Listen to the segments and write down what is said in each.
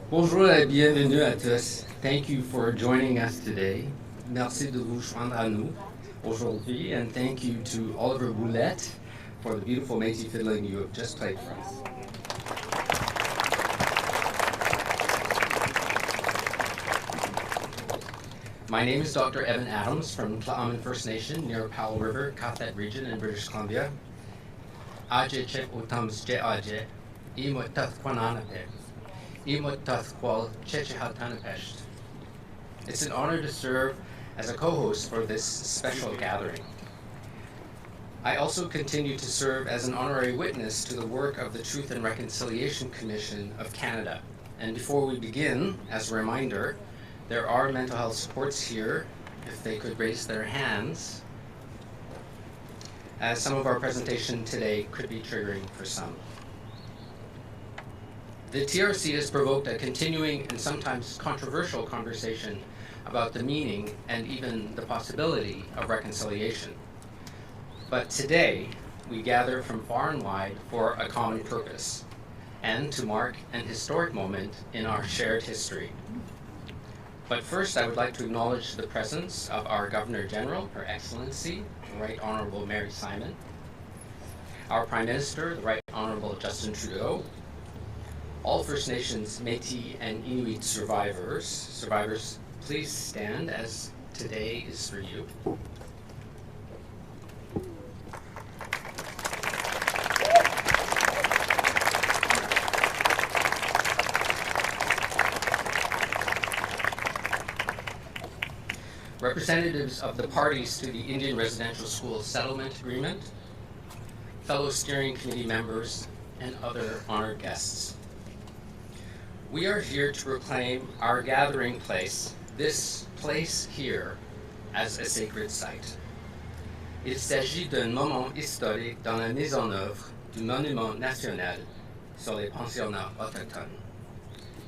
Bonjour et bienvenue à tous. Thank you for joining us today. Merci de vous joindre à nous aujourd'hui, and thank you to Oliver Boulette for the beautiful Métis fiddling you have just played for us. My name is Dr. Evan Adams from Tla'amin First Nation near Powell River, Kathlet region in British Columbia. Aje chep utams je aje, imot tath kwananape, imot tath kwal cheche hatanapesht. It's an honor to serve as a co-host for this special gathering. I also continue to serve as an honorary witness to the work of the Truth and Reconciliation Commission of Canada. And before we begin, as a reminder, there are mental health supports here, if they could raise their hands, as some of our presentation today could be triggering for some. The TRC has provoked a continuing and sometimes controversial conversation about the meaning and even the possibility of reconciliation. But today, we gather from far and wide for a common purpose, and to mark an historic moment in our shared history. But first, I would like to acknowledge the presence of our Governor General, Her Excellency, the Right Honourable Mary Simon, our Prime Minister, the Right Honourable Justin Trudeau, all First Nations, Métis, and Inuit survivors, please stand as today is for you. Representatives of the parties to the Indian Residential School Settlement Agreement, fellow steering committee members, and other honored guests. We are here to proclaim our gathering place, this place here, as a sacred site. Il s'agit d'un moment historique dans la mise en œuvre du monument national sur les pensionnats autochtones.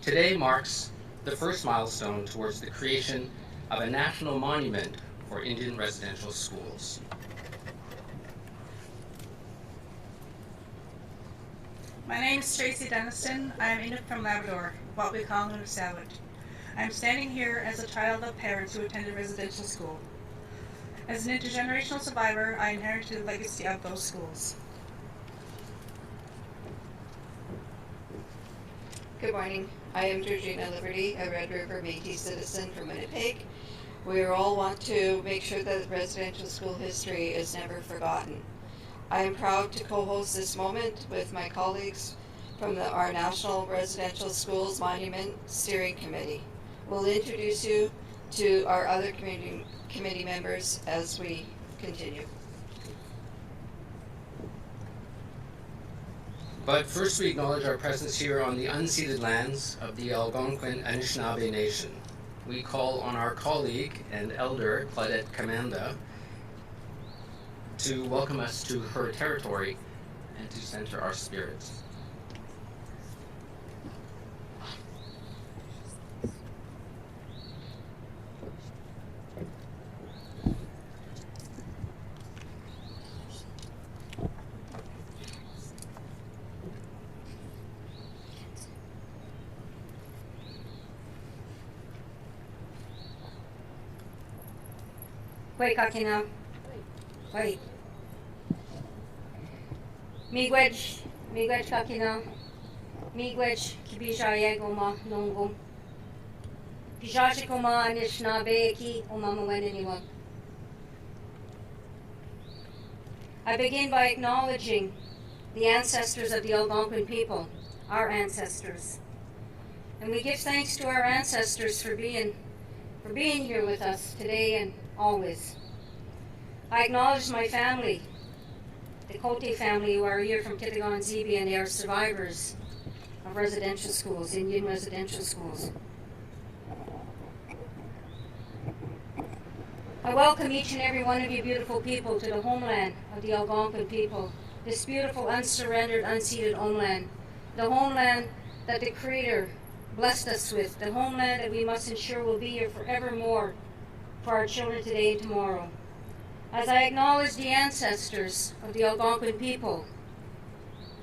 Today marks the first milestone towards the creation of a national monument for Indian residential schools. My name is Tracy Denniston. I am Inuit from Labrador, what we call Nunavut. I am standing here as a child of parents who attended residential school. As an intergenerational survivor, I inherited the legacy of those schools. Good morning. I am Georgina Liberty, a Red River Métis citizen from Winnipeg. We all want to make sure that residential school history is never forgotten. I am proud to co-host this moment with my colleagues from our National Residential Schools Monument Steering Committee. We'll introduce you to our other committee members as we continue. But first we acknowledge our presence here on the unceded lands of the Algonquin Anishinaabe Nation. We call on our colleague and elder, Claudette Commanda, to welcome us to her territory and to center our spirits. Wait, Kakina. Wait. Miigwech Kakina. Miigwech Kibijaya Goma Nongum. Pijachikoma Anishinaabe Ki Umamaweniniwa. I begin by acknowledging the ancestors of the Algonquin people, our ancestors. And we give thanks to our ancestors for being here with us today and always. I acknowledge my family, the Cote family, who are here from Kitigan-Zibi, and they are survivors of residential schools, Indian residential schools. I welcome each and every one of you beautiful people to the homeland of the Algonquin people, this beautiful, unsurrendered, unceded homeland, the homeland that the Creator blessed us with, the homeland that we must ensure will be here forevermore for our children today and tomorrow. As I acknowledge the ancestors of the Algonquin people,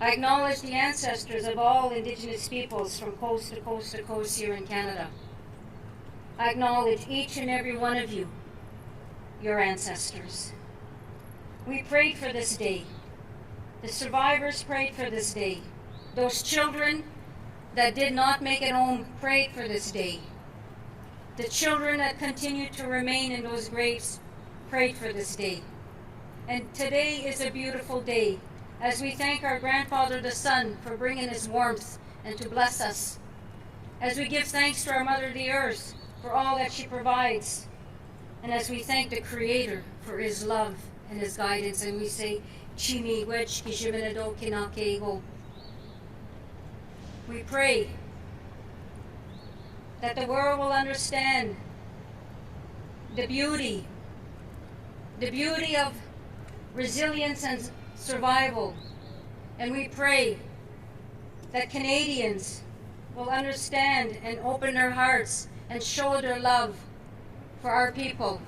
I acknowledge the ancestors of all Indigenous peoples from coast to coast to coast here in Canada. I acknowledge each and every one of you, your ancestors. We prayed for this day. The survivors prayed for this day. Those children that did not make it home prayed for this day. The children that continue to remain in those graves prayed for this day. And today is a beautiful day as we thank our grandfather the sun for bringing his warmth and to bless us. As we give thanks to our Mother the Earth for all that she provides. And as we thank the Creator for his love and his guidance, and we say, Chimi wech kishiminado kinakego. We pray that the world will understand the beauty of resilience and survival. And we pray that Canadians will understand and open their hearts and show their love for our people,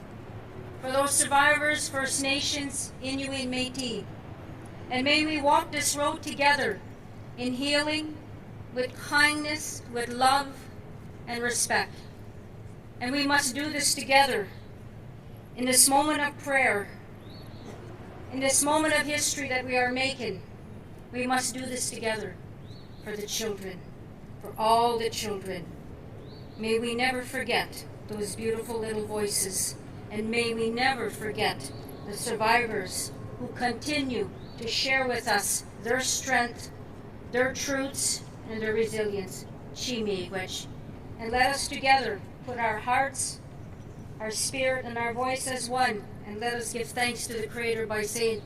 for those survivors, First Nations, Inuit and Metis. And may we walk this road together in healing, with kindness, with love, and respect. And we must do this together in this moment of prayer, in this moment of history that we are making. We must do this together for the children, for all the children. May we never forget those beautiful little voices, and may we never forget the survivors who continue to share with us their strength, their truths, and their resilience. And let us together put our hearts, our spirit, and our voice as one, and let us give thanks to the Creator by saying,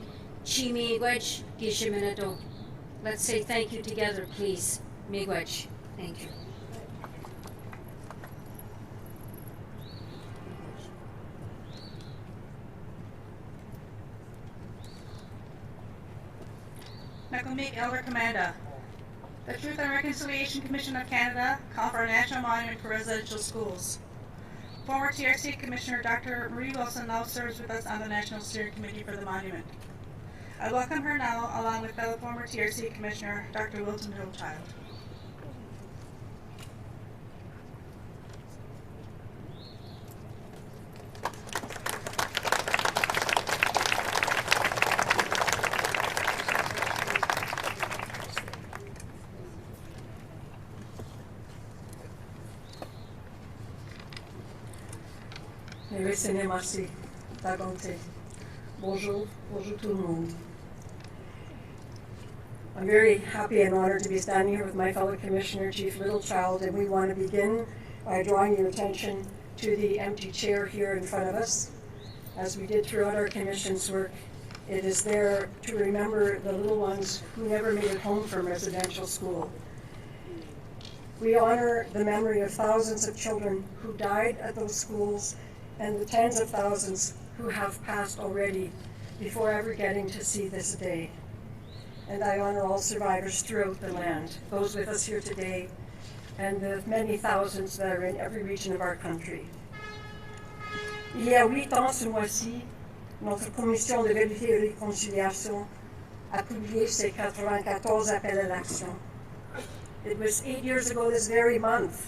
Let's say thank you together, please. Miigwech. Thank you. Nakamik Elder Commander. The Truth and Reconciliation Commission of Canada call for a national monument for residential schools. Former TRC Commissioner Dr. Marie Wilson now serves with us on the National Steering Committee for the monument. I welcome her now, along with fellow former TRC Commissioner Dr. Wilton Hillchild. Merci. Bonjour tout le monde. I'm very happy and honored to be standing here with my fellow Commissioner, Chief Littlechild, and we want to begin by drawing your attention to the empty chair here in front of us. As we did throughout our Commission's work, it is there to remember the little ones who never made it home from residential school. We honor the memory of thousands of children who died at those schools and the tens of thousands who have passed already before ever getting to see this day. And I honor all survivors throughout the land, those with us here today, and the many thousands that are in every region of our country. Il y a 8 ans ce mois-ci, notre commission de vérité et réconciliation a publié ses 94 appels à l'action. It was 8 years ago this very month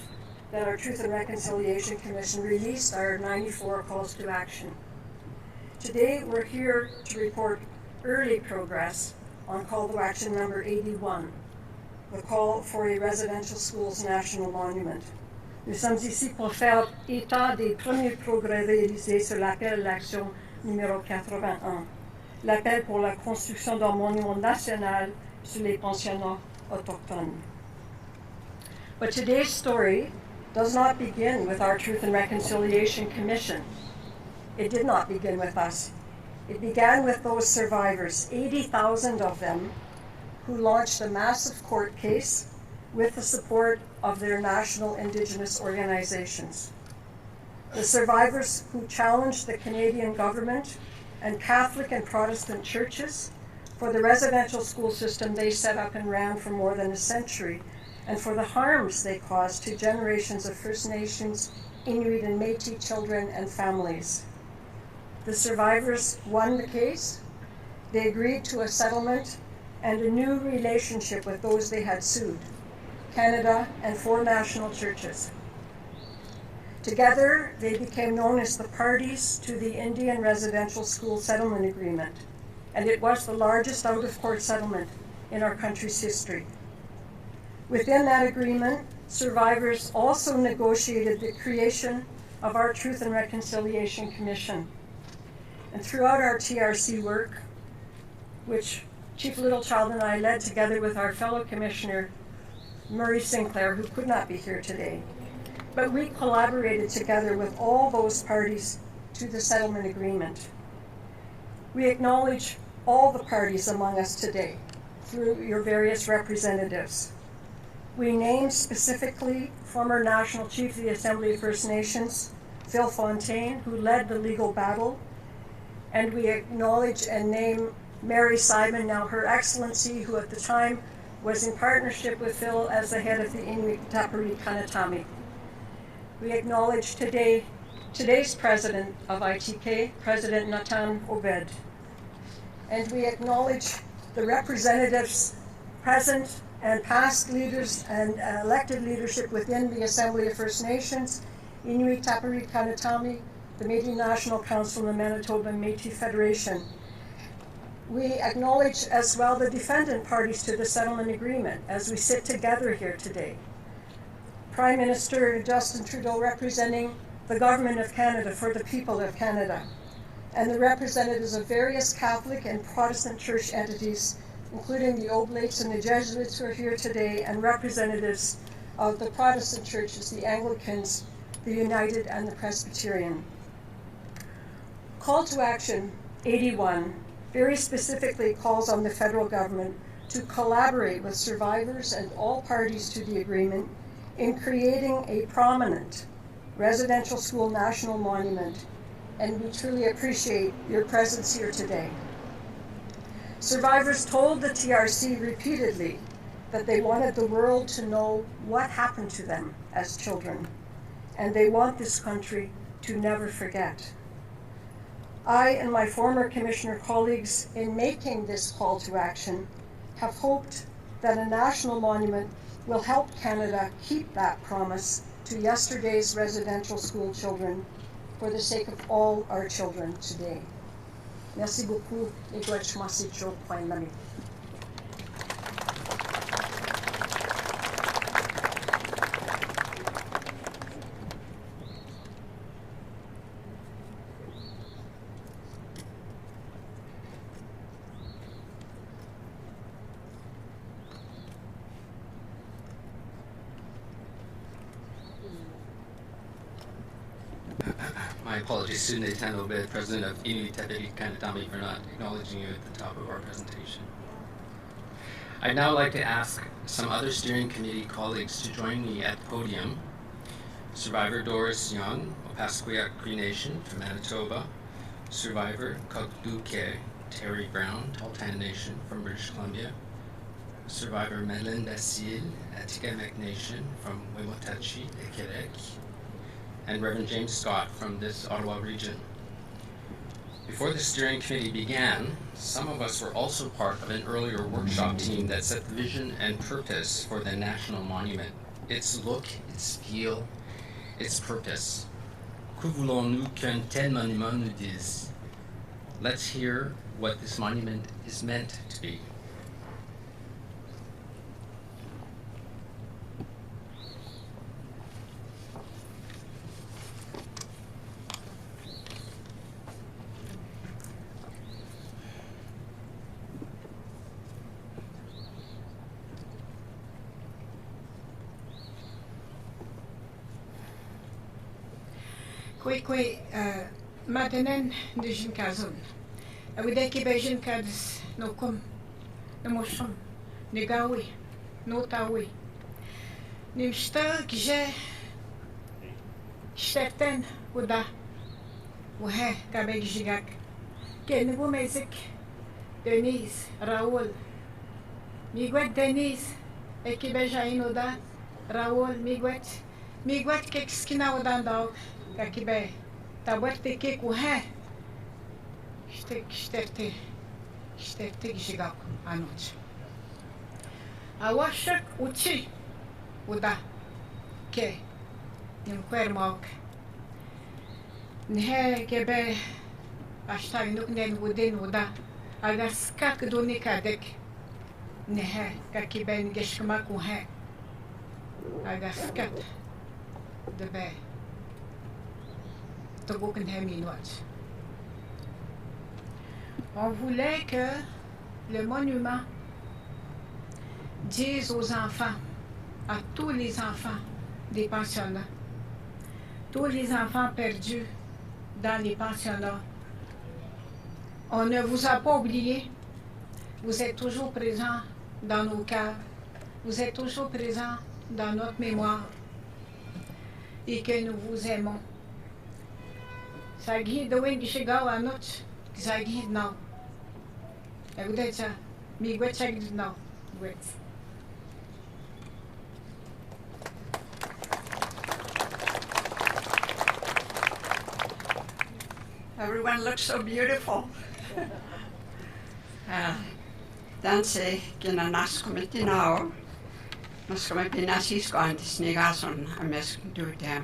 that our Truth and Reconciliation Commission released our 94 calls to action. Today we're here to report early progress on call to action number 81, the call for a residential schools national monument. Nous sommes ici pour faire état des premiers progrès réalisés sur l'appel à l'action numéro 81, l'appel pour la construction d'un monument national sur les pensionnats autochtones. But today's story does not begin with our Truth and Reconciliation Commission. It did not begin with us. It began with those survivors, 80,000 of them, who launched a massive court case with the support of their national Indigenous organizations. The survivors who challenged the Canadian government and Catholic and Protestant churches for the residential school system they set up and ran for more than a century, and for the harms they caused to generations of First Nations, Inuit and Metis children and families. The survivors won the case. They agreed to a settlement and a new relationship with those they had sued, Canada and 4 national churches. Together, they became known as the parties to the Indian Residential School Settlement Agreement, and it was the largest out-of-court settlement in our country's history. Within that agreement, survivors also negotiated the creation of our Truth and Reconciliation Commission. And throughout our TRC work, which Chief Littlechild and I led together with our fellow commissioner, Murray Sinclair, who could not be here today, but we collaborated together with all those parties to the settlement agreement. We acknowledge all the parties among us today through your various representatives. We name specifically former National Chief of the Assembly of First Nations, Phil Fontaine, who led the legal battle, and we acknowledge and name Mary Simon, now Her Excellency, who at the time was in partnership with Phil as the head of the Inuit Tapiri Kanatami. We acknowledge today's president of ITK, President Natan Obed. And we acknowledge the representatives present and past leaders and elected leadership within the Assembly of First Nations, Inuit Tapiri Kanatami, the Métis National Council, and the Manitoba Métis Federation. We acknowledge as well the defendant parties to the settlement agreement as we sit together here today. Prime Minister Justin Trudeau representing the Government of Canada for the people of Canada, and the representatives of various Catholic and Protestant church entities, including the Oblates and the Jesuits who are here today, and representatives of the Protestant churches, the Anglicans, the United, and the Presbyterian. Call to Action 81 very specifically calls on the federal government to collaborate with survivors and all parties to the agreement in creating a prominent residential school national monument, and we truly appreciate your presence here today. Survivors told the TRC repeatedly that they wanted the world to know what happened to them as children, and they want this country to never forget. I and my former commissioner colleagues, in making this call to action, have hoped that a national monument will help Canada keep that promise to yesterday's residential school children for the sake of all our children today. Merci beaucoup. My apologies to Natan Obed, President of Inuit Tapiri Kanatami, for not acknowledging you at the top of our presentation. I'd now like to ask some other steering committee colleagues to join me at the podium. Survivor Doris Young, Opaskwayak Cree Nation from Manitoba. Survivor Kakduke Terry Brown, Tahltan Nation from British Columbia. Survivor Melinda Seal, Atikamekw Nation from Wimotouchy, Quebec. And Reverend James Scott from this Ottawa region. Before the steering committee began, some of us were also part of an earlier workshop team that set the vision and purpose for the National Monument. Its look, its feel, its purpose. Que voulons-nous qu'un tel monument nous dise? Let's hear what this monument is meant to be. Kwe matenen de jin kazon. Awide ki bejin kadis no kum, no moshon, ne gawi, no tawi. Nimshta kje shterten uda. Wahe kabeg jigak. Kenubu mezik Denise, Raoul. Miguet Denise, ekibejain uda. Raoul, Miguet kek skina udan dog. Kakibe, tabuerte ke kuhe, shtek gishigak anoch. Awashak uchi uda ke nim kwermok. Nhe kebe ashta inuk nen wudin uda agas kak doni kadek nhe kakiben geshkma kuhe agas kat debe toguk nhe minwat. On voulait que le monument dise aux enfants, à tous les enfants des pensionnats, tous les enfants perdus dans les pensionnats, on ne vous a pas oublié, vous êtes toujours présents dans nos cœurs, vous êtes toujours présents dans notre mémoire et que nous vous aimons. Sagi dawin gishigaw anot, sagi now. Egudecha, mi gwetchag now, gwet. Everyone looks so beautiful. Danse kina nas komiti now. Nas komiti nasis ko antis nigason ames dutem.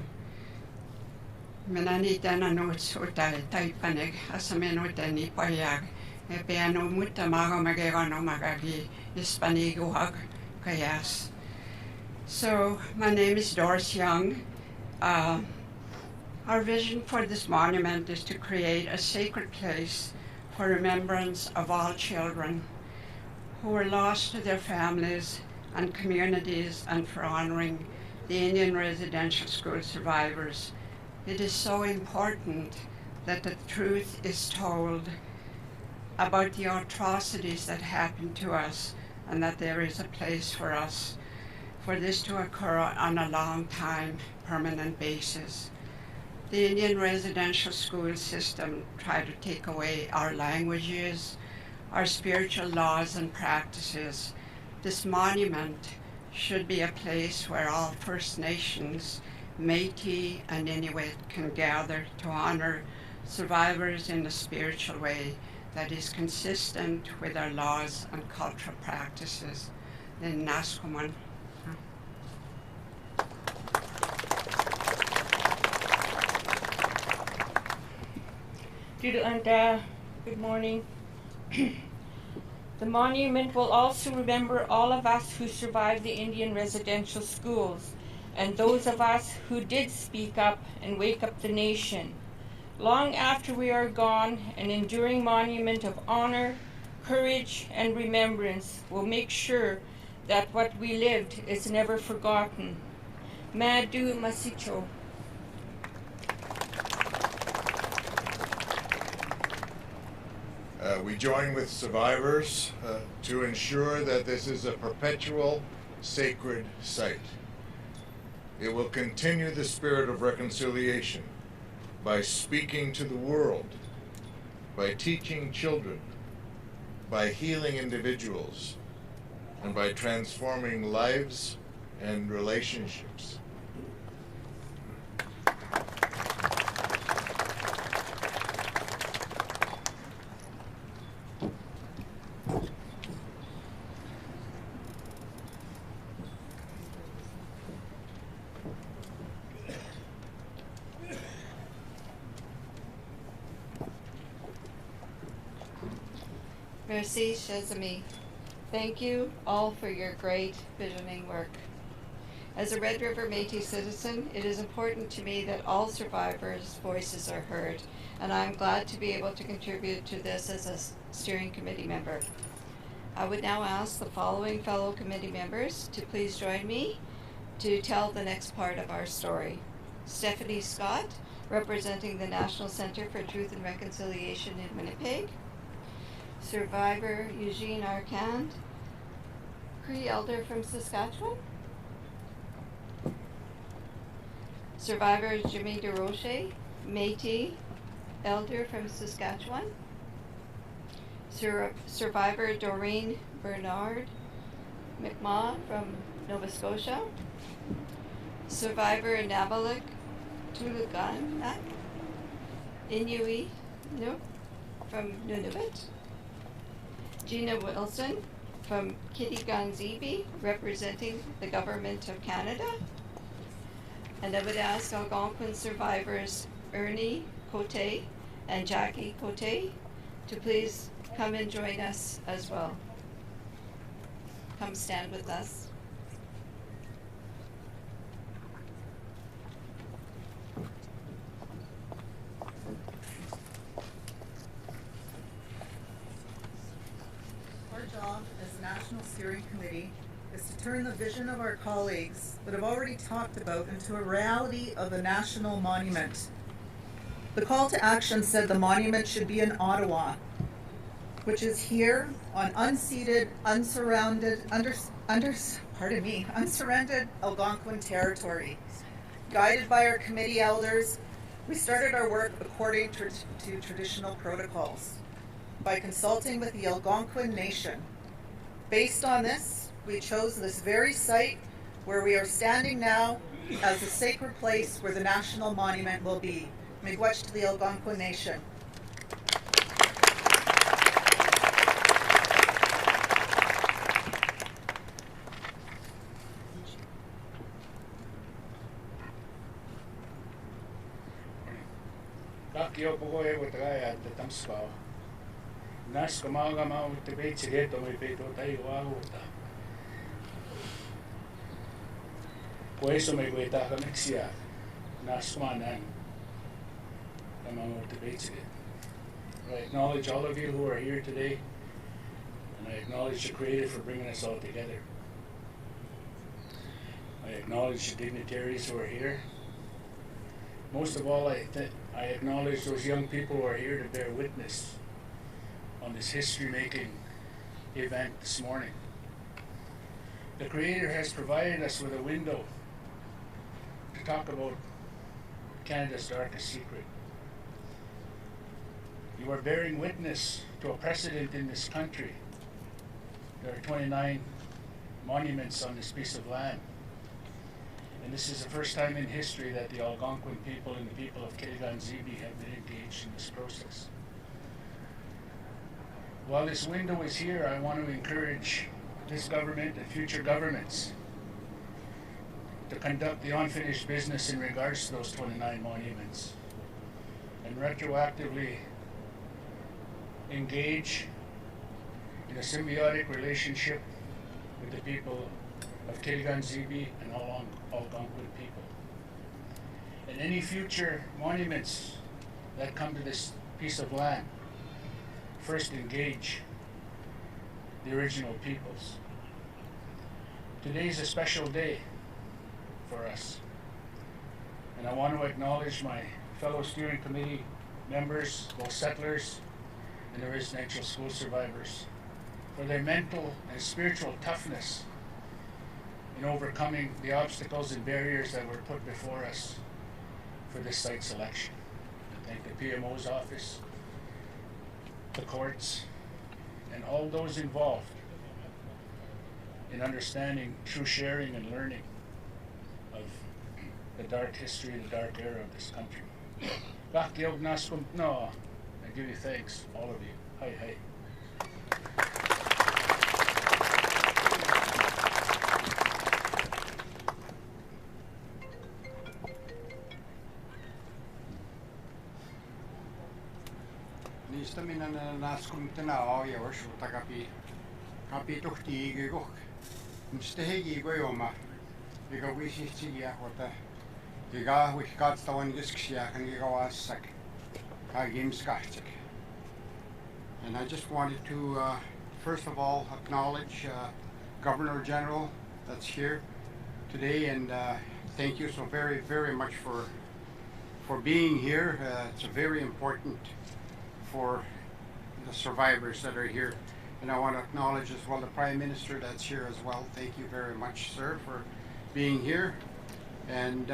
Menani tena nots uta taipanek asamen uta ni payag. E peano mutta mago magegano magagi Hispaniguhag kayas. So my name is Doris Young. Our vision for this monument is to create a sacred place for remembrance of all children who were lost to their families and communities, and for honoring the Indian residential school survivors. It is so important that the truth is told about the atrocities that happened to us, and that there is a place for us for this to occur on a long time, permanent basis. The Indian residential school system tried to take away our languages, our spiritual laws and practices. This monument should be a place where all First Nations, Métis and Inuit can gather to honor survivors in a spiritual way that is consistent with our laws and cultural practices. Then Naskuman. Good morning. The monument will also remember all of us who survived the Indian residential schools, and those of us who did speak up and wake up the nation. Long after we are gone, an enduring monument of honor, courage, and remembrance will make sure that what we lived is never forgotten. Madu Masicho. We join with survivors to ensure that this is a perpetual sacred site. It will continue the spirit of reconciliation by speaking to the world, by teaching children, by healing individuals, and by transforming lives and relationships. Merci, chers amis. Thank you all for your great visioning work. As a Red River Métis citizen, it is important to me that all survivors' voices are heard, and I'm glad to be able to contribute to this as a steering committee member. I would now ask the following fellow committee members to please join me to tell the next part of our story. Stephanie Scott, representing the National Center for Truth and Reconciliation in Winnipeg. Survivor Eugene Arcand, Cree Elder from Saskatchewan. Survivor Jimmy DeRoche, Métis Elder from Saskatchewan. Survivor Doreen Bernard McMaw from Nova Scotia. Survivor Nabalak Tuluganak, Inuit from Nunavut. Gina Wilson, from Kitty Gonzibi, representing the Government of Canada. And I would ask Algonquin survivors Ernie Cote and Jackie Cote to please come and join us as well. Come stand with us. Our job as the National Steering Committee is to turn the vision of our colleagues that have already talked about into a reality of a national monument. The call to action said the monument should be in Ottawa, which is here on unceded, unsurrounded Algonquin territory. Guided by our committee elders, we started our work according to traditional protocols by consulting with the Algonquin Nation. Based on this, we chose this very site where we are standing now as the sacred place where the national monument will be. Miigwech to the Algonquin Nation. Kakio pugoe wataga at the tamspao. Nas kamaga mau te be chireto me peto tai wauta. Por eso me gueta kamexia. Nas manan. Kamau te be chireto. I acknowledge all of you who are here today, and I acknowledge the Creator for bringing us all together. I acknowledge the dignitaries who are here. Most of all, I acknowledge those young people who are here to bear witness on this history-making event this morning. The Creator has provided us with a window to talk about Canada's darkest secret. You are bearing witness to a precedent in this country. There are 29 monuments on this piece of land. And this is the first time in history that the Algonquin people and the people of Kitigan-Zibi have been engaged in this process. While this window is here, I want to encourage this government and future governments to conduct the unfinished business in regards to those 29 monuments and retroactively engage in a symbiotic relationship with the people of Kitigan-Zibi and all Algonquin people. And any future monuments that come to this piece of land, first engage the original peoples. Today is a special day for us, and I want to acknowledge my fellow steering committee members, both settlers and the residential school survivors, for their mental and spiritual toughness in overcoming the obstacles and barriers that were put before us for this site selection. I thank the PMO's office, the courts, and all those involved in understanding true sharing and learning of the dark history, the dark era of this country. No, I give you thanks, all of you. Hi, hi. Niistä minä naskum tänä aajavas kapi tuhti iguk. Mistä hegi goyoma. Iga wisihtigia wata. Iga wihkatstawan gisksia iga wassak. Kagimskachik. And I just wanted to first of all acknowledge Governor General that's here today, and thank you so very, very much for being here. It's very important for the survivors that are here. And I want to acknowledge as well the Prime Minister that's here as well. Thank you very much, sir, for being here. And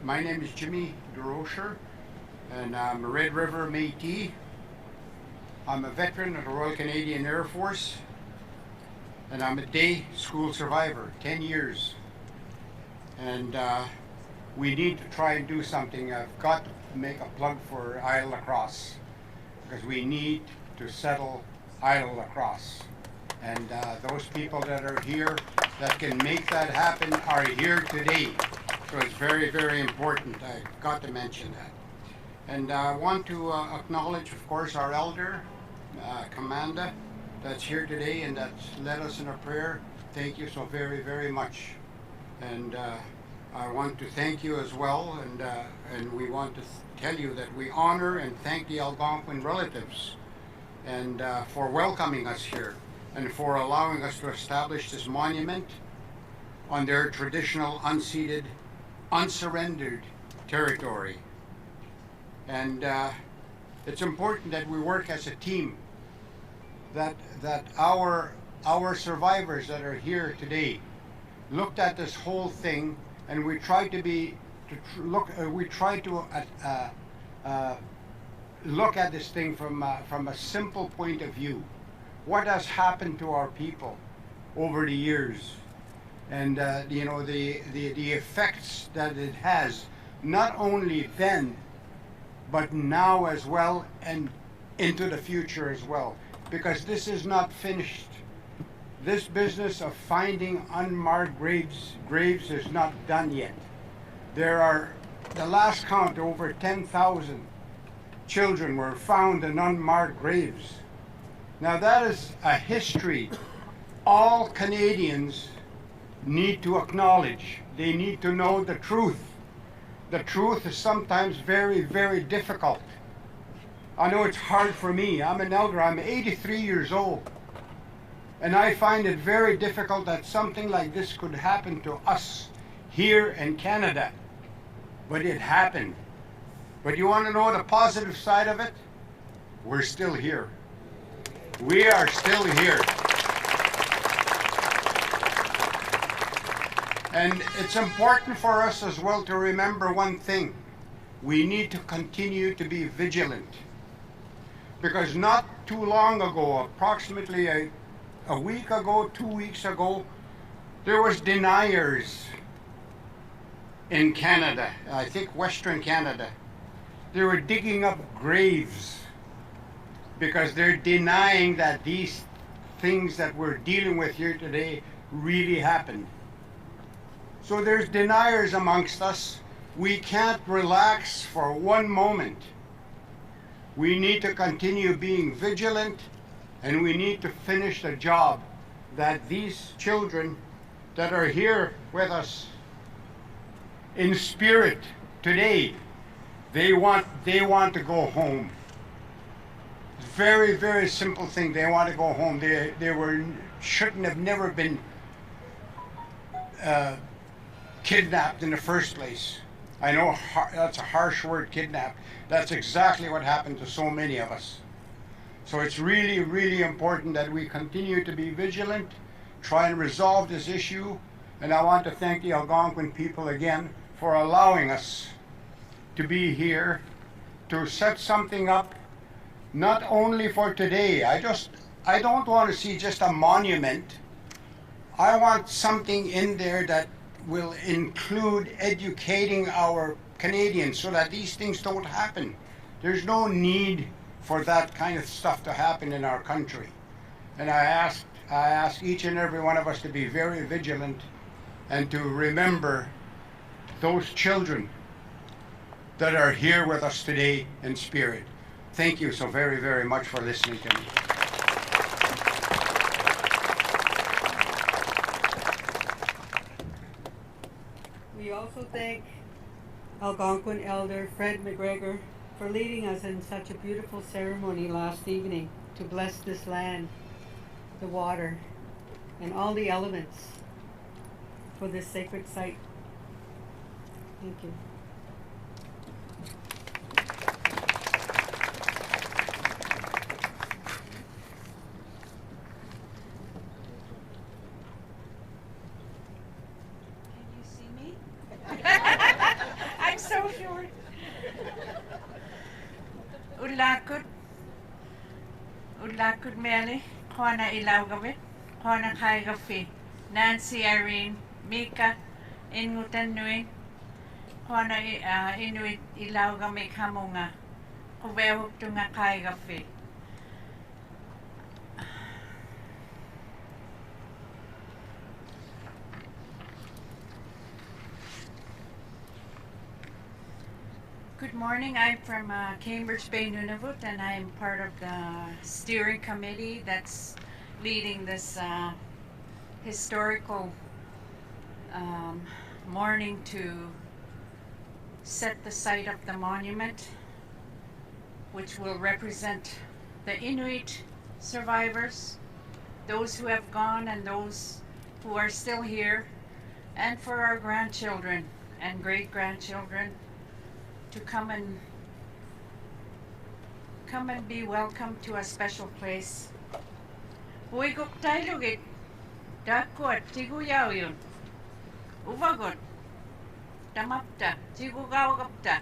my name is Jimmy DeRocher, and I'm a Red River Métis. I'm a veteran of the Royal Canadian Air Force, and I'm a day school survivor, 10 years. And we need to try and do something. I've got to make a plug for Isle Lacrosse, because we need to settle Isle Lacrosse. And those people that are here that can make that happen are here today. So it's very, very important. I got to mention that. And I want to acknowledge, of course, our elder, Commander, that's here today and that's led us in a prayer. Thank you so very, very much. And I want to thank you as well, and we want to tell you that we honor and thank the Algonquin relatives and for welcoming us here and for allowing us to establish this monument on their traditional unceded, unsurrendered territory. And it's important that we work as a team, that our survivors that are here today looked at this whole thing, and we tried to look at this thing from a simple point of view. What has happened to our people over the years, and you know, the effects that it has, not only then, but now as well, and into the future as well, because this is not finished. This business of finding unmarked graves is not done yet. There are, the last count, over 10,000 children were found in unmarked graves. Now that is a history all Canadians need to acknowledge. They need to know the truth. The truth is sometimes very, very difficult. I know it's hard for me. I'm an elder. I'm 83 years old. And I find it very difficult that something like this could happen to us here in Canada. But it happened. But you want to know the positive side of it? We're still here. We are still here. And it's important for us as well to remember one thing. We need to continue to be vigilant. Because not too long ago, approximately a week ago, 2 weeks ago, there was deniers in Canada, I think Western Canada. They were digging up graves because they're denying that these things that we're dealing with here today really happened. So there's deniers amongst us. We can't relax for one moment. We need to continue being vigilant, and we need to finish the job that these children that are here with us in spirit today, they want to go home. Very, very simple thing. They want to go home. They shouldn't have never been kidnapped in the first place. I know that's a harsh word, kidnapped. That's exactly what happened to so many of us. So it's really, really important that we continue to be vigilant, try and resolve this issue. And I want to thank the Algonquin people again for allowing us to be here to set something up, not only for today. I don't want to see just a monument. I want something in there that will include educating our Canadians so that these things don't happen. There's no need for that kind of stuff to happen in our country. And I ask each and every one of us to be very vigilant and to remember those children that are here with us today in spirit. Thank you so very, very much for listening to me. We also thank Algonquin Elder Fred McGregor for leading us in such a beautiful ceremony last evening to bless this land, the water, and all the elements for this sacred site. Thank you. I'm so short. Ulakut Meli, Kwana Ilaugamit, Kwana Kaigafi, Nancy Irene, Mika, Inuit and Metis, Kwana Inuit Ilaugamit Hamunga, Kuwehuk Tunga Kaigafi. Good morning. I'm from Cambridge Bay, Nunavut, and I'm part of the steering committee that's leading this historical morning to set the site of the monument, which will represent the Inuit survivors, those who have gone and those who are still here, and for our grandchildren and great-grandchildren to come and be welcomed to a special place. Uiguk tailugit, dakuat tiguyaw yun. Uvagot, tamapta, tigugawagapta,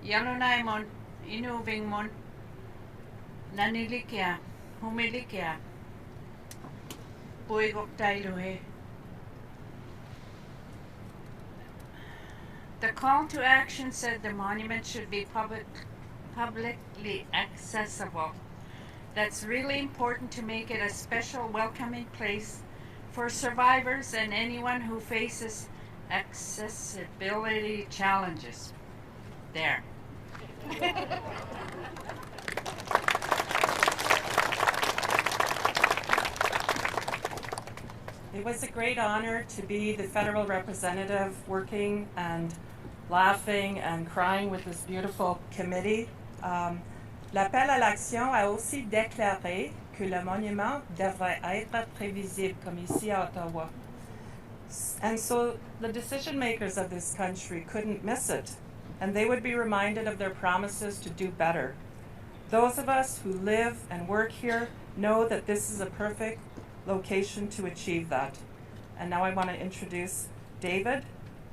yalunaimon, inuvingmon, nanilikya, humilikya. Uiguk tailuhe. The call to action said the monument should be publicly accessible. That's really important to make it a special welcoming place for survivors and anyone who faces accessibility challenges. There. It was a great honor to be the federal representative working and laughing and crying with this beautiful committee. L'appel à l'action a aussi déclaré que le monument devrait être prévisible, comme ici à Ottawa. And so the decision makers of this country couldn't miss it, and they would be reminded of their promises to do better. Those of us who live and work here know that this is a perfect location to achieve that. And now I want to introduce David,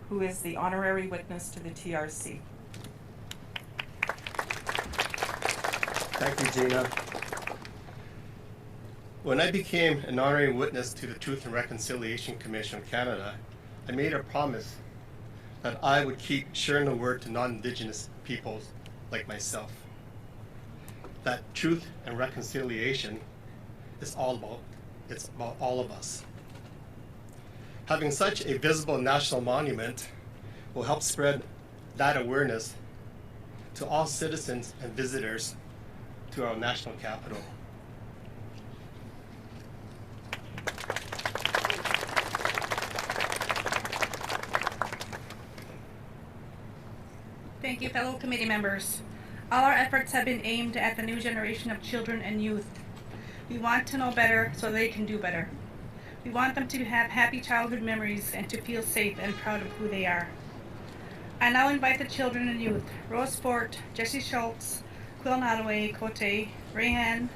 who is the honorary witness to the TRC. Thank you, Gina. When I became an honorary witness to the Truth and Reconciliation Commission of Canada, I made a promise that I would keep sharing the word to non-Indigenous peoples like myself. That truth and reconciliation is it's about all of us. Having such a visible national monument will help spread that awareness to all citizens and visitors to our national capital. Thank you, fellow committee members. All our efforts have been aimed at the new generation of children and youth. We want to know better so they can do better. We want them to have happy childhood memories and to feel safe and proud of who they are. I now invite the children and youth, Rose Fort, Jesse Schultz, Quill Nottaway, Cote, Rayhan,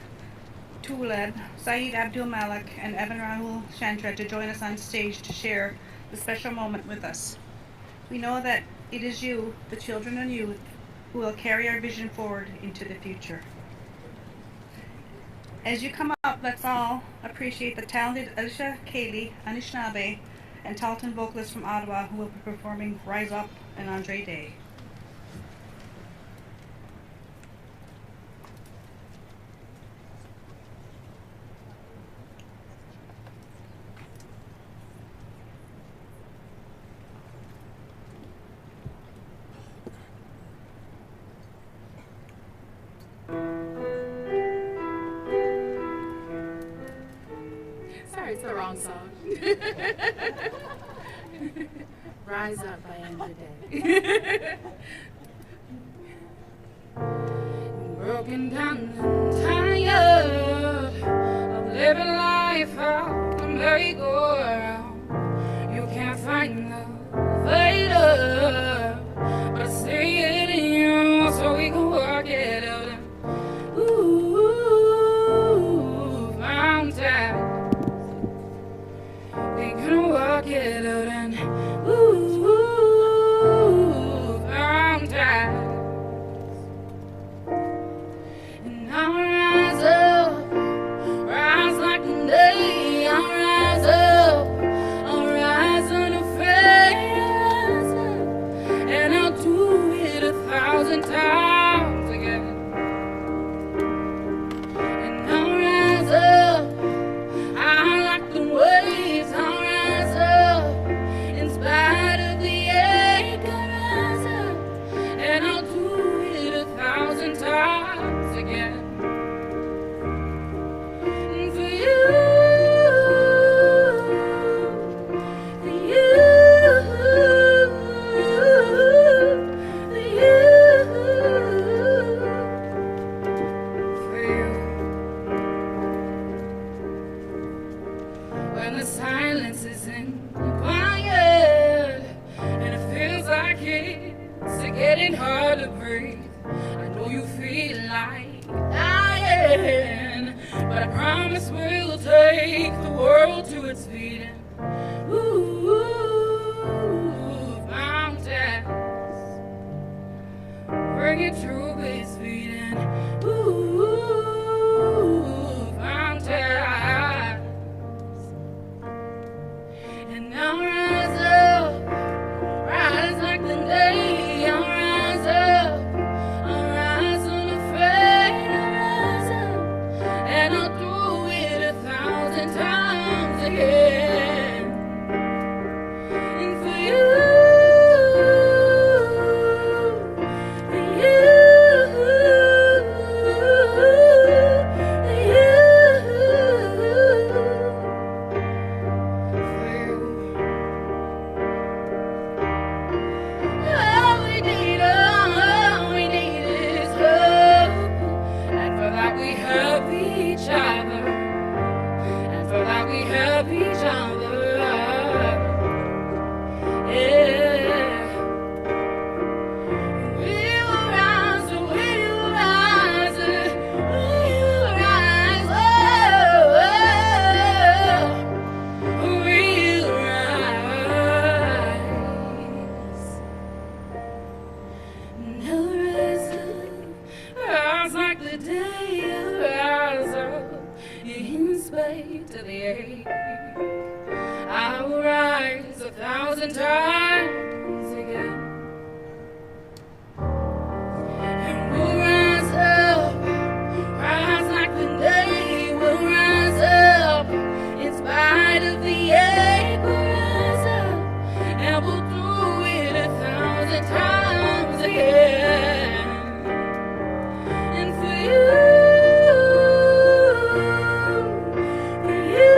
Tuleb, Saeed Abdul Malik, and Evan Rahul Chandra to join us on stage to share the special moment with us. We know that it is you, the children and youth, who will carry our vision forward into the future. As you come up, let's all appreciate the talented Alicia Cayley, Anishinaabe, and Talton vocalists from Ottawa who will be performing Rise Up and Andre Day. It's the wrong song. Rise Up by Andre Day. Broken down and tired of living life out the merry-go-round. You can't find the failure, but say it in you so we can work it out. Ooh, mountain. We can work it out and ooh, I'm tired. And I'll rise up, rise like the day. I'll rise up, I'll rise unafraid. And I'll do it 1,000 times again. And I'll rise up, I like the waves. I'll rise up in spite of the ache. I'll rise up and I'll do it's getting hard to breathe. I know you feel like dying, but I promise we'll take the world to its feet. And mountains, bring it through its feet. And mountains, and now rise up, rise like the day. I'll rise up, I'll rise unafraid. I'll rise up, and I'll do it 1,000 times again. And for you, for you, all we need is hope. And for that we have each other. And for that we have each other. Yeah. We will rise, we will rise, we will rise, we'll rise. Now rise up, rise like the day, rise up, in spite of the ache. I will rise 1,000 times again. And we'll rise up, rise like the day, we'll rise up, in spite of the ache. We'll rise up, and we'll do it 1,000 times again. And for you, for you,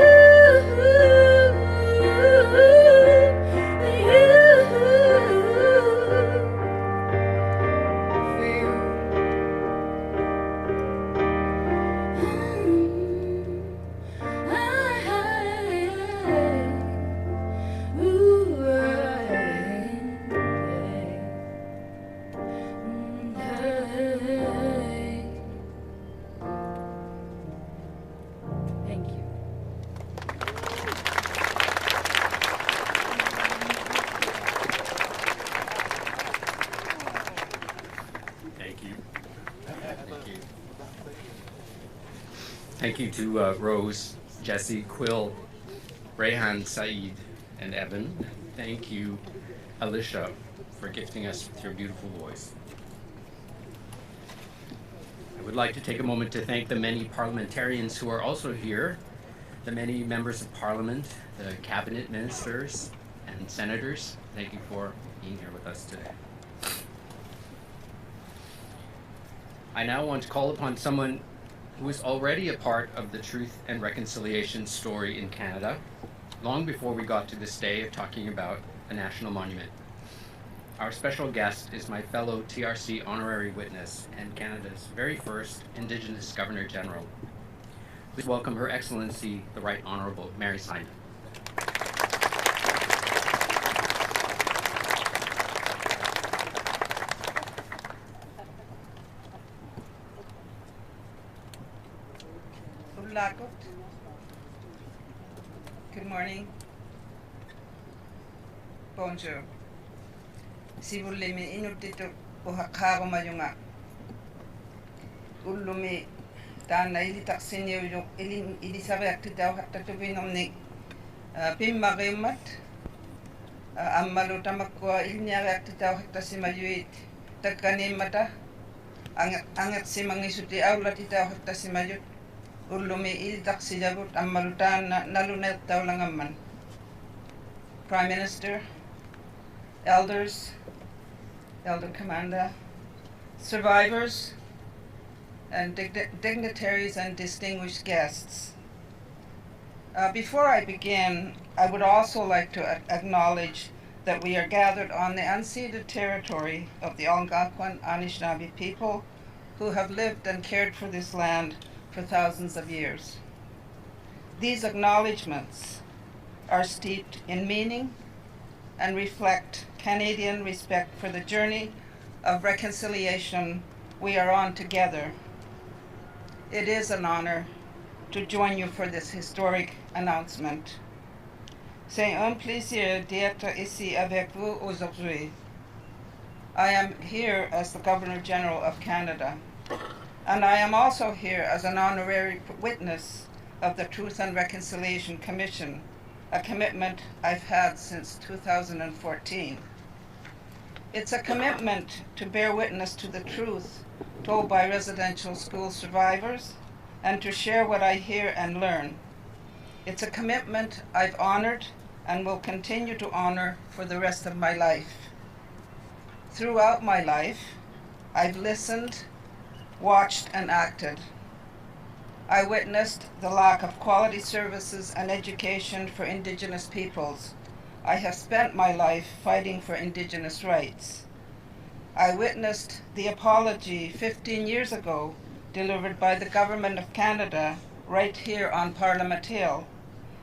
thank you. Thank you. Thank you. Thank you to Rose, Jesse, Quill, Rehan, Saeed, and Evan. Thank you, Alicia, for gifting us with your beautiful voice. I would like to take a moment to thank the many parliamentarians who are also here, the many members of parliament, the cabinet ministers, and senators. Thank you for being here with us today. I now want to call upon someone who is already a part of the Truth and Reconciliation story in Canada, long before we got to this day of talking about a national monument. Our special guest is my fellow TRC honorary witness and Canada's very first Indigenous Governor General. Please welcome Her Excellency, the Right Honorable Mary Simon. Good morning. Bonjour. Sibulimi inutito pohakaro mayunga. Ulumi tana ili taksinyo yung ili sabi aktitaw haktatubinom pimmagimat ammalu tamakwa ilnyari aktitaw haktasimayuit tagkanimata angat simangisuti aulatitaw haktasimayut. Ulumi iltak sijabut ammalutan nalunet taulangaman. Prime Minister, elders, elder commander, survivors, and dignitaries and distinguished guests. Before I begin, I would also like to acknowledge that we are gathered on the unceded territory of the Algonquin Anishinaabe people who have lived and cared for this land for thousands of years. These acknowledgements are steeped in meaning and reflect Canadian respect for the journey of reconciliation we are on together. It is an honor to join you for this historic announcement. C'est un plaisir d'être ici avec vous aujourd'hui. I am here as the Governor General of Canada, and I am also here as an honorary witness of the Truth and Reconciliation Commission, a commitment I've had since 2014. It's a commitment to bear witness to the truth told by residential school survivors and to share what I hear and learn. It's a commitment I've honored and will continue to honor for the rest of my life. Throughout my life, I've listened, watched, and acted. I witnessed the lack of quality services and education for Indigenous peoples. I have spent my life fighting for Indigenous rights. I witnessed the apology 15 years ago delivered by the Government of Canada right here on Parliament Hill.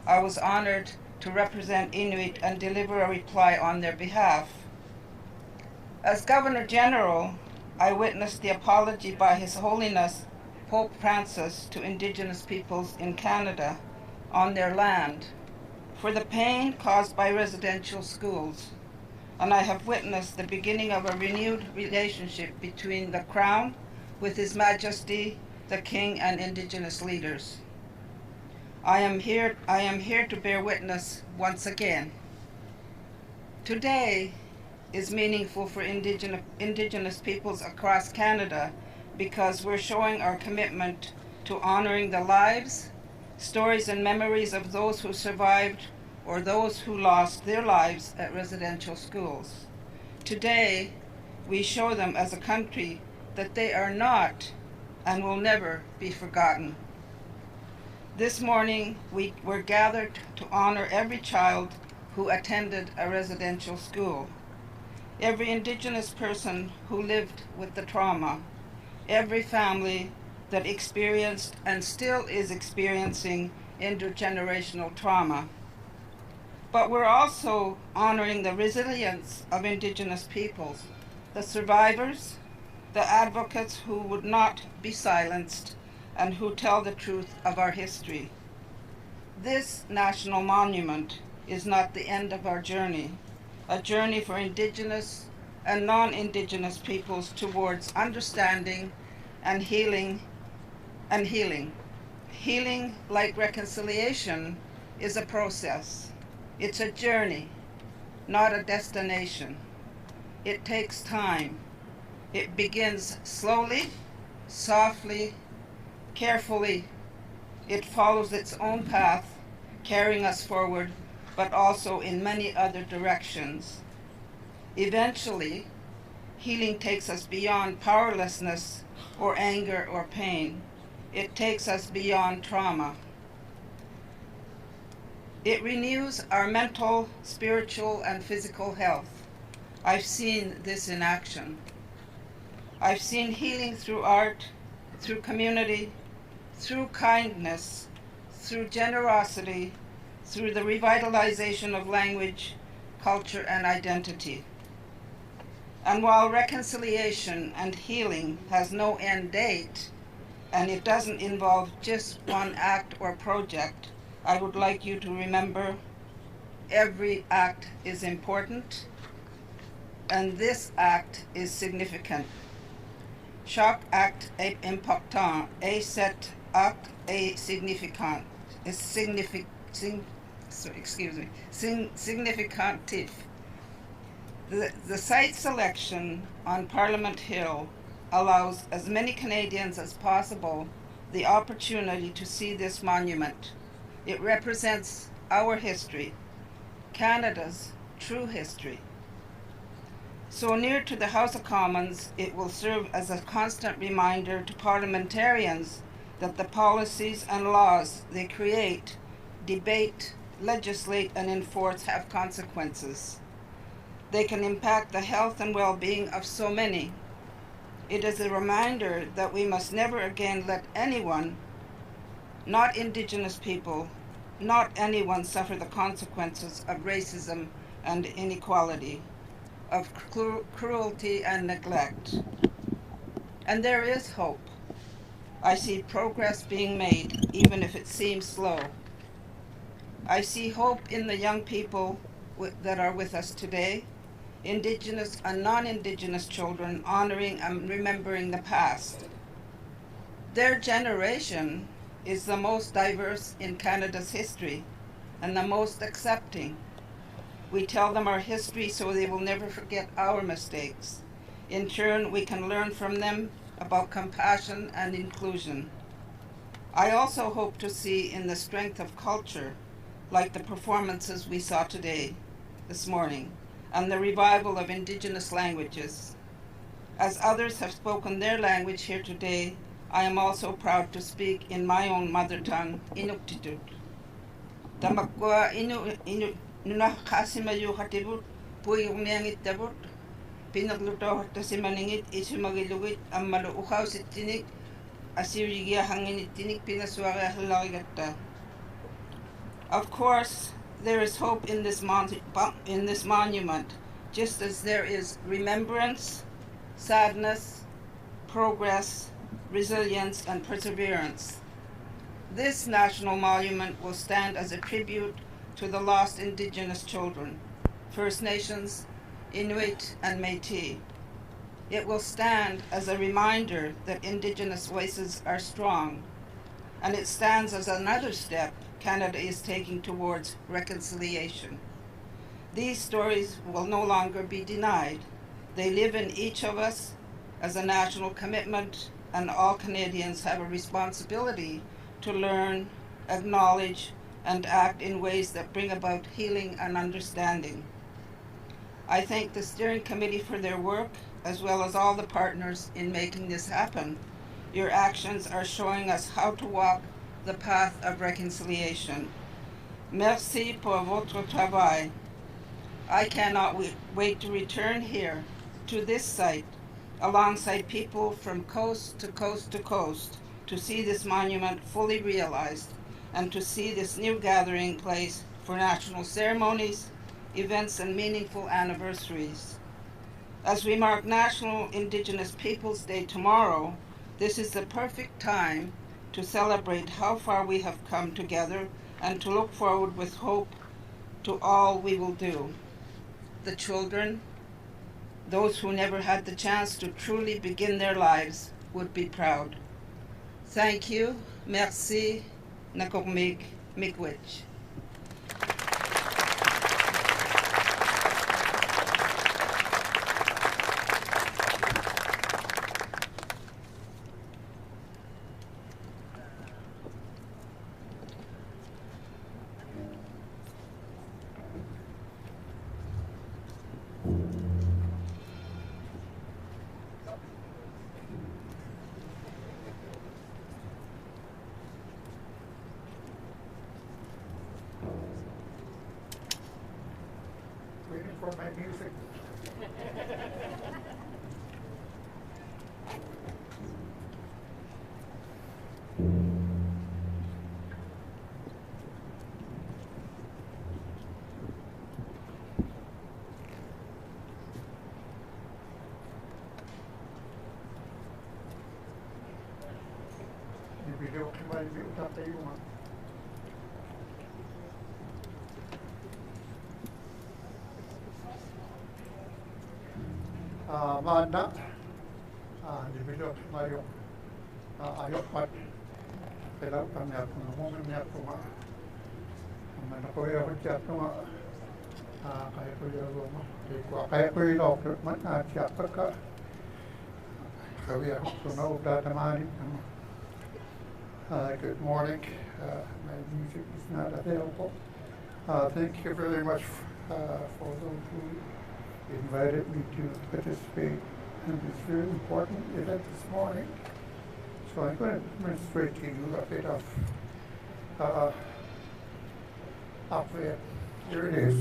I was honored to represent Inuit and deliver a reply on their behalf. As Governor General, I witnessed the apology by His Holiness Pope Francis to Indigenous peoples in Canada on their land for the pain caused by residential schools, and I have witnessed the beginning of a renewed relationship between the Crown with His Majesty, the King, and Indigenous leaders. I am here to bear witness once again. Today is meaningful for Indigenous peoples across Canada because we're showing our commitment to honoring the lives, stories, and memories of those who survived or those who lost their lives at residential schools. Today, we show them as a country that they are not and will never be forgotten. This morning, we were gathered to honor every child who attended a residential school, every Indigenous person who lived with the trauma, every family that experienced and still is experiencing intergenerational trauma. But we're also honoring the resilience of Indigenous peoples, the survivors, the advocates who would not be silenced, and who tell the truth of our history. This national monument is not the end of our journey, a journey for Indigenous and non-Indigenous peoples towards understanding and healing. Healing, like reconciliation, is a process. It's a journey, not a destination. It takes time. It begins slowly, softly, carefully. It follows its own path, carrying us forward, but also in many other directions. Eventually, healing takes us beyond powerlessness or anger or pain. It takes us beyond trauma. It renews our mental, spiritual, and physical health. I've seen this in action. I've seen healing through art, through community, through kindness, through generosity, through the revitalization of language, culture, and identity. And while reconciliation and healing has no end date, and it doesn't involve just one act or project, I would like you to remember every act is important, and this act is significant. Chaque acte est important et cet acte est significant. Significatif. The site selection on Parliament Hill allows as many Canadians as possible the opportunity to see this monument. It represents our history, Canada's true history. So near to the House of Commons, it will serve as a constant reminder to parliamentarians that the policies and laws they create, debate, legislate, and enforce have consequences. They can impact the health and well-being of so many. It is a reminder that we must never again let anyone, not Indigenous people, not anyone, suffer the consequences of racism and inequality. of cruelty and neglect. And there is hope. I see progress being made, even if it seems slow. I see hope in the young people that are with us today, Indigenous and non-Indigenous children honoring and remembering the past. Their generation is the most diverse in Canada's history and the most accepting. We tell them our history so they will never forget our mistakes. In turn, we can learn from them about compassion and inclusion. I also hope to see in the strength of culture, like the performances we saw today, this morning, and the revival of Indigenous languages. As others have spoken their language here today, I am also proud to speak in my own mother tongue, Inuktitut. Tamakwa inu nunakasima yu hatibut, pui umiangit tabut, pinagluto tasimaningit isumagilugit amalu uhaw sitinik, asirigia hanginitinik pinaswaga halagata. Of course, there is hope in this monument, just as there is remembrance, sadness, progress, resilience, and perseverance. This national monument will stand as a tribute to the lost Indigenous children, First Nations, Inuit and Metis. It will stand as a reminder that Indigenous voices are strong, and it stands as another step Canada is taking towards reconciliation. These stories will no longer be denied. They live in each of us as a national commitment, and all Canadians have a responsibility to learn, acknowledge, and act in ways that bring about healing and understanding. I thank the steering committee for their work, as well as all the partners in making this happen. Your actions are showing us how to walk the path of reconciliation. Merci pour votre travail. I cannot wait to return here to this site alongside people from coast to coast to coast to see this monument fully realized and to see this new gathering place for national ceremonies, events, and meaningful anniversaries. As we mark National Indigenous Peoples Day tomorrow, this is the perfect time to celebrate how far we have come together and to look forward with hope to all we will do. The children, those who never had the chance to truly begin their lives, would be proud. Thank you. Merci. Nakomik miigwech. Waiting for my music. Yung video kembali diutak tayo mga. Maanda, di video kembali ayok mat. Kailan kami ako ngomong niya ko nga. Mana ko ya siya ko nga. Kaya ko ya luma. Kaya ko ya lok mat na siya ka. Kaya ko na ubda tamani. Good morning. My music is not available. Thank you very much for those who invited me to participate in this very important event this morning. So I'm going to demonstrate to you a bit of unveiled. Here it is.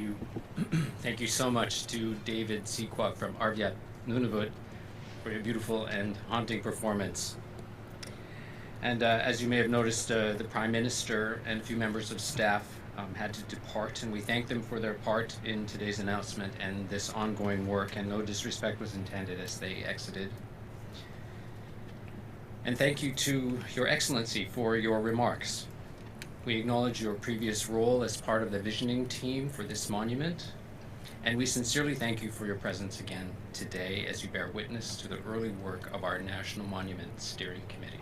you. Thank you so much to David Sequoia from Arviat Nunavut for your beautiful and haunting performance. And as you may have noticed, the Prime Minister and a few members of staff had to depart, and we thank them for their part in today's announcement and this ongoing work, and no disrespect was intended as they exited. And thank you to Your Excellency for your remarks. We acknowledge your previous role as part of the visioning team for this monument, and we sincerely thank you for your presence again today as you bear witness to the early work of our National Monument Steering Committee.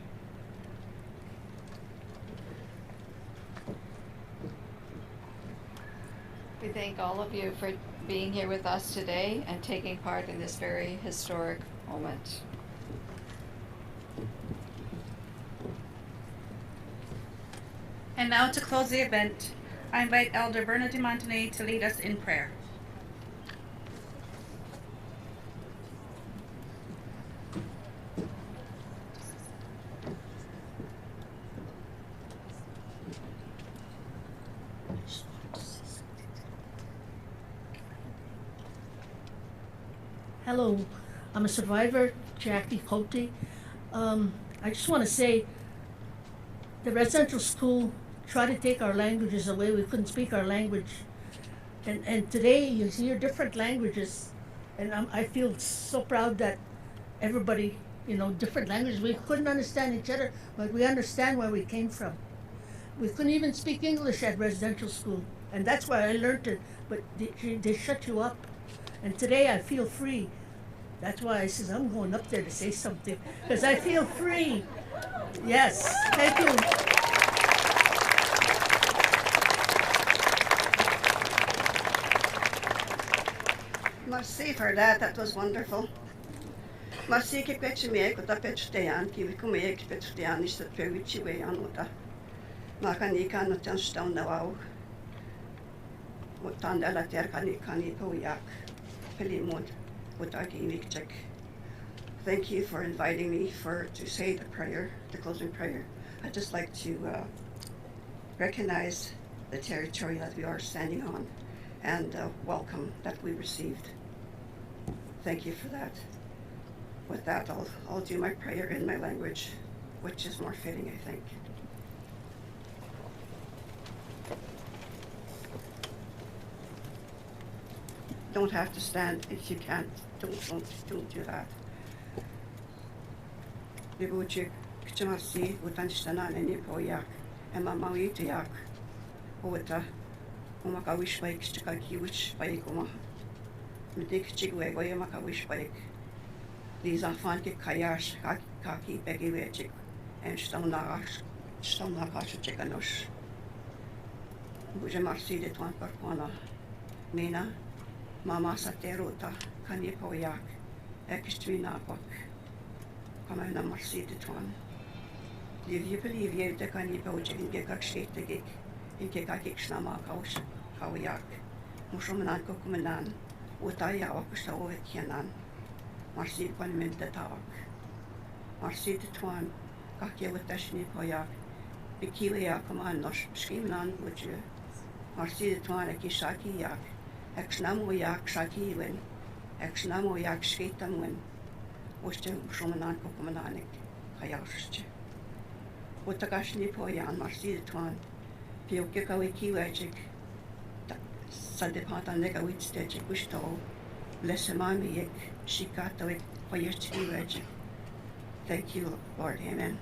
We thank all of you for being here with us today and taking part in this very historic moment. And now to close the event, I invite Elder Berna de Montenay to lead us in prayer. Hello, I'm a survivor, Jackie Cote. I just want to say the residential school tried to take our languages away. We couldn't speak our language. And today you hear different languages. And I feel so proud that everybody, different languages. We couldn't understand each other, but we understand where we came from. We couldn't even speak English at residential school. And that's why I learned it, but they shut you up. And today I feel free. That's why I says I'm going up there to say something, because I feel free. Yes, thank you. Merci for that. That was wonderful. Merci que petu me ko ta petu te an ki ko me ke petu te an is that very chi we an ota. Ma kan ni kan not stand now au. Wat dan la ter kan ni po yak. Pelimod wat I can check. Thank you for inviting me to say the prayer, the closing prayer. I'd just like to recognize the territory that we are standing on and welcome that we received. Thank you for that. With that, I'll do my prayer in my language, which is more fitting, I think. Don't have to stand if you can't. Don't do that. Libuchik kchamasi utanstana neni poyak ema mawiti yak ota umakawish bike chikaki wish bike uma mitik chigwe goy makawish bike these are fun ke kayash kaki begi wechik and stamnagash chikanos buje marsi de twan parkona mina mama saterota kani poyak ekstrina bak Come on, I'm seated one. Live you believe you the can you boach in Gak Shake the Gig, in Gakik Snama House, Kawayak, Mushumanan Kokumanan, Utaya Okasawa Kianan, Marcy Panmin the Talk. Marcy the Twan, Kakia with Dashni Poyak, Bikilia command Nosh, Skimanan, would you? Marcy the Twan, a Kishaki Yak, Exnamo Yak Shaki win, Exnamo Yak Skatam win. Oste Shumanan Kokumananik, Hayashche. Utagashni Poyan, Marcy the Twan, Piokikawi Wajik, Sadipata Negawit Stejik, Wishto, Lesemami Yik, Shikata with Poyachki Wajik. Thank you, Lord, Amen.